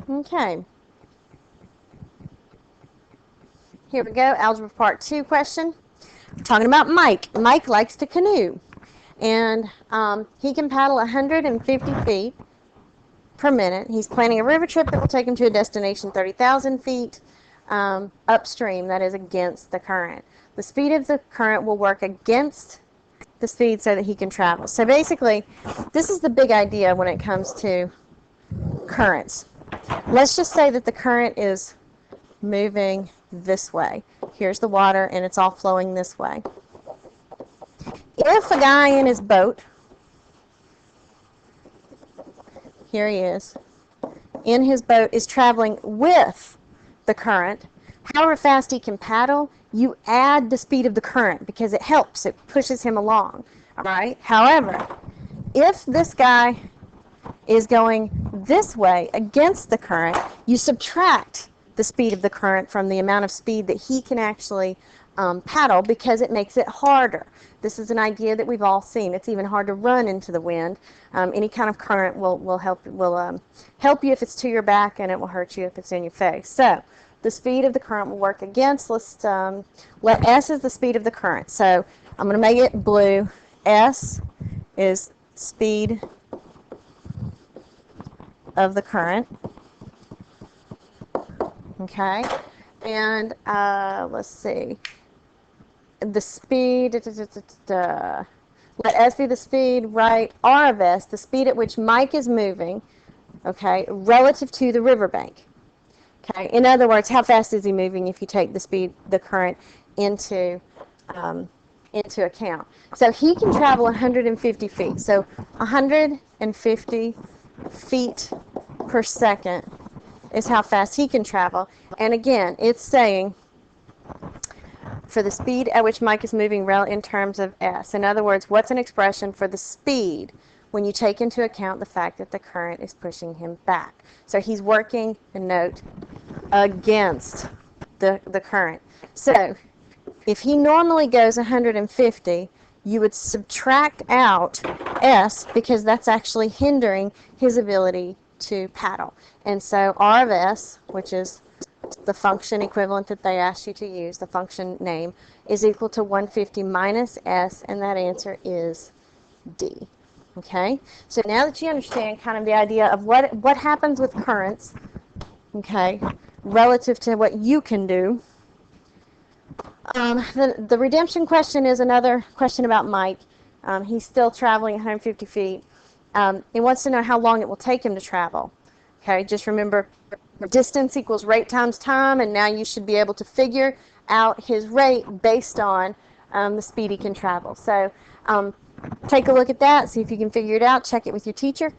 Okay. Here we go. Algebra Part 2 question. We're talking about Mike. Mike likes to canoe. And he can paddle 150 feet per minute. He's planning a river trip that will take him to a destination 30,000 feet upstream, that is against the current. The speed of the current will work against the speed so that he can travel. So basically, this is the big idea when it comes to currents. Let's just say that the current is moving this way. Here's the water, and it's all flowing this way. If a guy in his boat, here he is, in his boat is traveling with the current, however fast he can paddle, you add the speed of the current because it helps, it pushes him along. All right? However, if this guy is going this way against the current, you subtract the speed of the current from the amount of speed that he can actually paddle because it makes it harder. This is an idea that we've all seen. It's even hard to run into the wind. Any kind of current will help you if it's to your back, and it will hurt you if it's in your face. So the speed of the current will work against. Let's let S is the speed of the current. So I'm going to make it blue. S is speed of the current. Okay, and let's see. The speed, let S be the speed, right? R of S, the speed at which Mike is moving, okay, relative to the riverbank. Okay, in other words, how fast is he moving if you take the speed, the current into account. So he can travel 150 feet. So 150 feet per second is how fast he can travel. And again, it's saying for the speed at which Mike is moving in terms of S. In other words, what's an expression for the speed when you take into account the fact that the current is pushing him back? So he's working, and note, against the current. So if he normally goes 150, you would subtract out S because that's actually hindering his ability to paddle. And so R of S, which is the function equivalent that they asked you to use, the function name, is equal to 150 minus S, and that answer is D. Okay? So now that you understand kind of the idea of what happens with currents, okay, relative to what you can do, the redemption question is another question about Mike. He's still traveling 150 feet. He wants to know how long it will take him to travel. Okay, just remember distance equals rate times time, and now you should be able to figure out his rate based on the speed he can travel. So take a look at that, see if you can figure it out, check it with your teacher. Good.